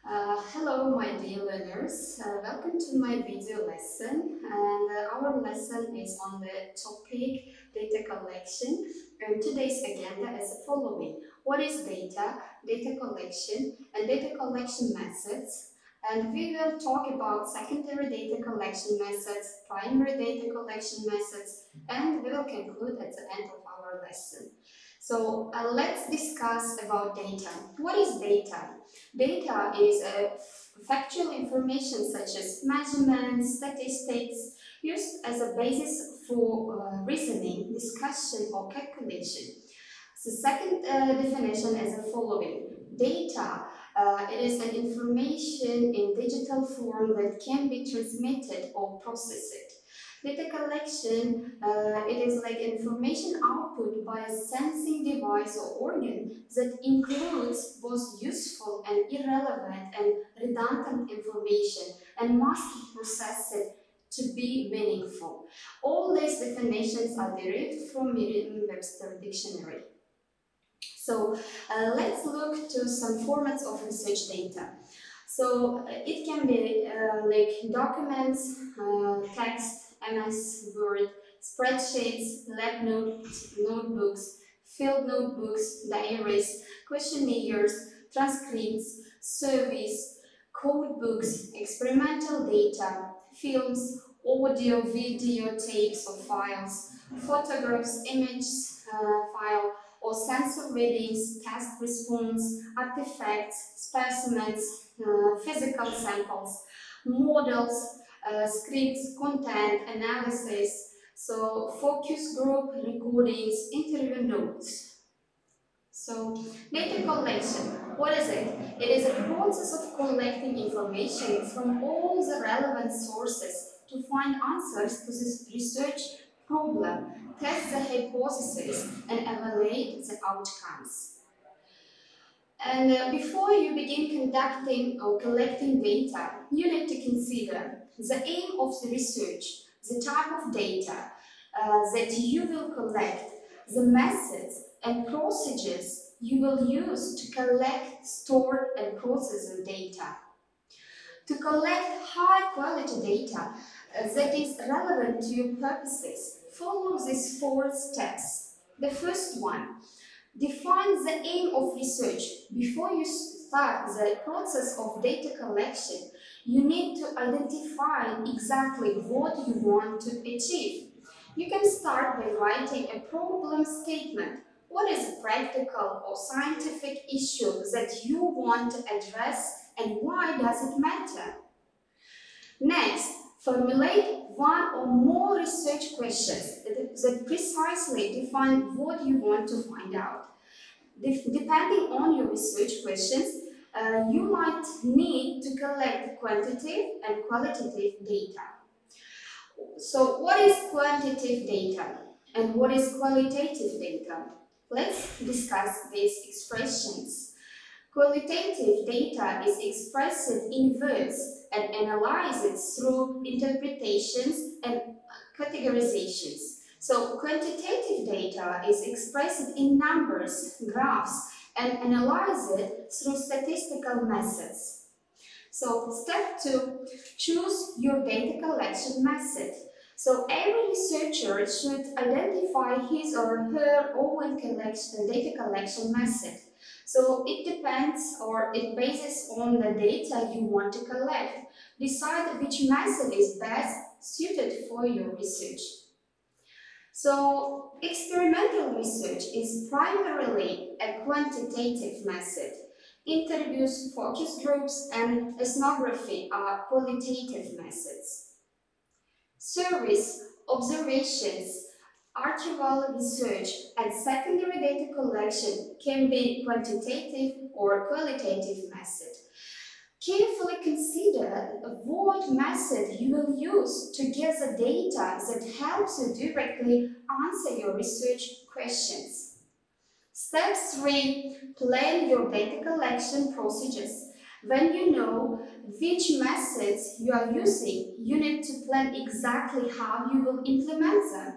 Hello my dear learners, welcome to my video lesson, and our lesson is on the topic data collection, and today's agenda is the following. What is data, data collection and data collection methods, and we will talk about secondary data collection methods, primary data collection methods, and we will conclude at the end of our lesson. So let's discuss about data. What is data? Data is factual information such as measurements, statistics, used as a basis for reasoning, discussion or calculation. The second definition is the following. Data, it is an information in digital form that can be transmitted or processed. Data collection, it is like information output by a sensing device or organ that includes both useful and irrelevant and redundant information and must be processed to be meaningful. All these definitions are derived from Merriam-Webster dictionary. So let's look to some formats of research data. So it can be like documents, text, MS Word, spreadsheets, lab notes, notebooks, field notebooks, diaries, questionnaires, transcripts, surveys, code books, experimental data, films, audio, video, tapes or files, photographs, images, file, or sensor readings, test response, artifacts, specimens, physical samples, models, scripts, content, analysis, so focus group, recordings, interview notes. So data collection, what is it? It is a process of collecting information from all the relevant sources to find answers to this research problem, test the hypothesis, and evaluate the outcomes. And before you begin conducting or collecting data, you need to consider the aim of the research, the type of data that you will collect, the methods and procedures you will use to collect, store, and process the data. To collect high-quality data that is relevant to your purposes, follow these 4 steps. The first one, define the aim of research. Before you start the process of data collection, you need to identify exactly what you want to achieve. You can start by writing a problem statement. What is a practical or scientific issue that you want to address and why does it matter? Next, formulate one or more research questions that precisely define what you want to find out. Depending on your research questions, you might need to collect quantitative and qualitative data. So what is quantitative data and what is qualitative data? Let's discuss these expressions. Qualitative data is expressed in words and analyzed through interpretations and categorizations. So quantitative data is expressed in numbers, graphs, and analyzed through statistical methods. So step 2, choose your data collection method. So every researcher should identify his or her own data collection method. So it depends or it bases on the data you want to collect. Decide which method is best suited for your research. So experimental research is primarily a quantitative method. Interviews, focus groups, and ethnography are qualitative methods. Surveys, observations, archival research, and secondary data collection can be quantitative or qualitative method. Carefully consider what method you will use to gather data that helps you directly answer your research questions. Step 3. Plan your data collection procedures. When you know which methods you are using, you need to plan exactly how you will implement them.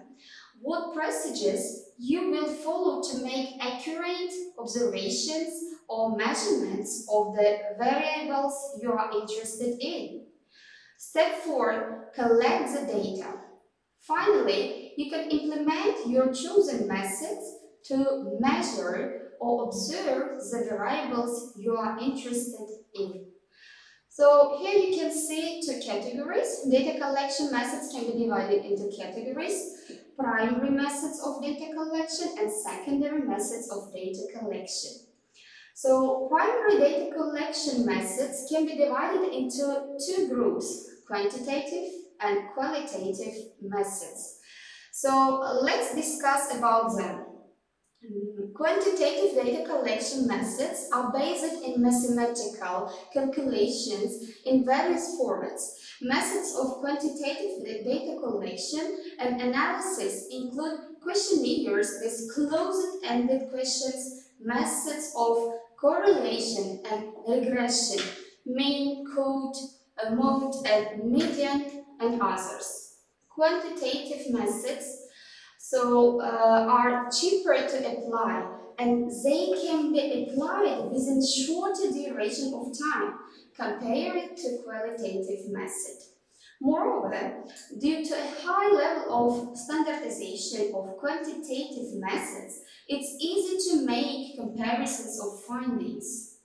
What procedures you will follow to make accurate observations, or measurements of the variables you are interested in. Step 4. Collect the data. Finally, you can implement your chosen methods to measure or observe the variables you are interested in. So here you can see two categories. Data collection methods can be divided into categories: primary methods of data collection and secondary methods of data collection. So primary data collection methods can be divided into two groups: quantitative and qualitative methods. So let's discuss about them. Quantitative data collection methods are based in mathematical calculations in various formats. Methods of quantitative data collection and analysis include questionnaires with closed-ended questions, methods of correlation and regression, mean, code, mode, and median, and others. Quantitative methods are cheaper to apply, and they can be applied within shorter duration of time compared to qualitative method. Moreover, due to a high level of standardization of quantitative methods, it's easy to make comparisons of findings.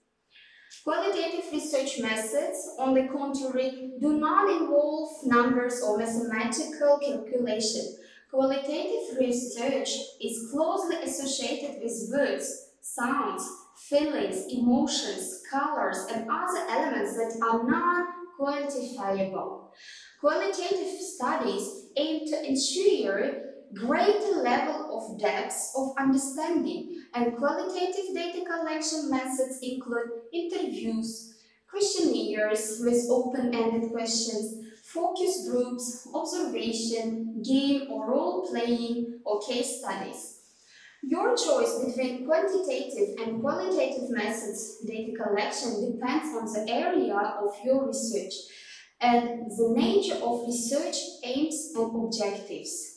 Qualitative research methods, on the contrary, do not involve numbers or mathematical calculation. Qualitative research is closely associated with words, sounds, feelings, emotions, colors, and other elements that are non-quantifiable. Qualitative studies aim to ensure greater level of depth of understanding, and qualitative data collection methods include interviews, questionnaires with open-ended questions, focus groups, observation, game or role-playing, or case studies. Your choice between quantitative and qualitative methods data collection depends on the area of your research and the nature of research aims and objectives.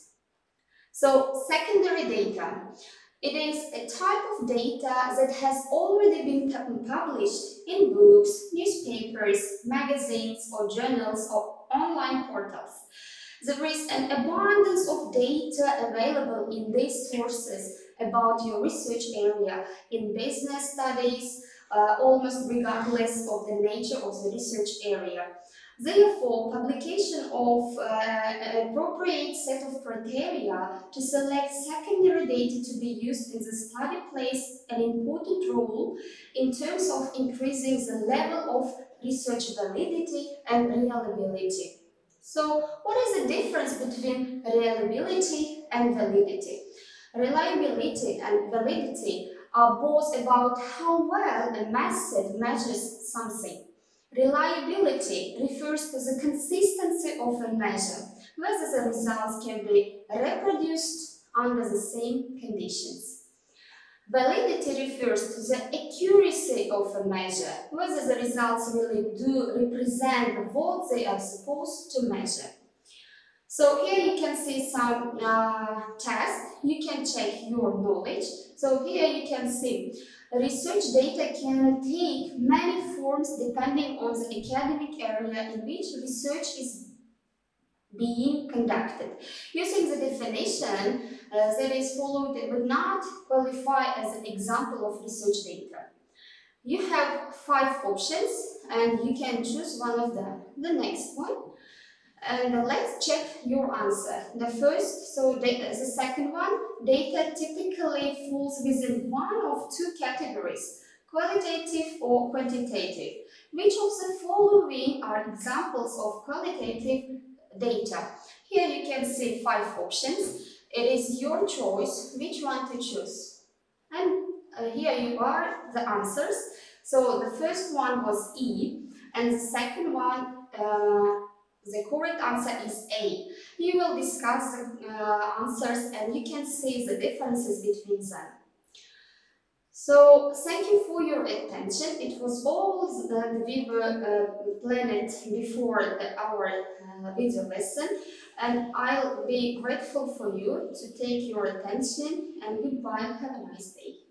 So, secondary data. It is a type of data that has already been published in books, newspapers, magazines, or journals, or online portals. There is an abundance of data available in these sources about your research area in business studies, almost regardless of the nature of the research area. Therefore, publication of an appropriate set of criteria to select secondary data to be used in the study plays an important role in terms of increasing the level of research validity and reliability. So, what is the difference between reliability and validity? Reliability and validity are both about how well a method measures something. Reliability refers to the consistency of a measure, whether the results can be reproduced under the same conditions. Validity refers to the accuracy of a measure, whether the results really do represent what they are supposed to measure. So here you can see some tests. You can check your knowledge. So here you can see research data can take many forms depending on the academic area in which research is being conducted. Using the definition that is followed would not qualify as an example of research data. You have 5 options and you can choose one of them. The next one. And let's check your answer. The second one, data typically falls within one of two categories, qualitative or quantitative. Which of the following are examples of qualitative data? Here you can see 5 options. It is your choice which one to choose. And here you are the answers. So the first one was E, and the second one the correct answer is A. You will discuss the answers and you can see the differences between them. So, thank you for your attention. It was all that we were planned before our video lesson, and I'll be grateful for you to take your attention, and goodbye. Have a nice day.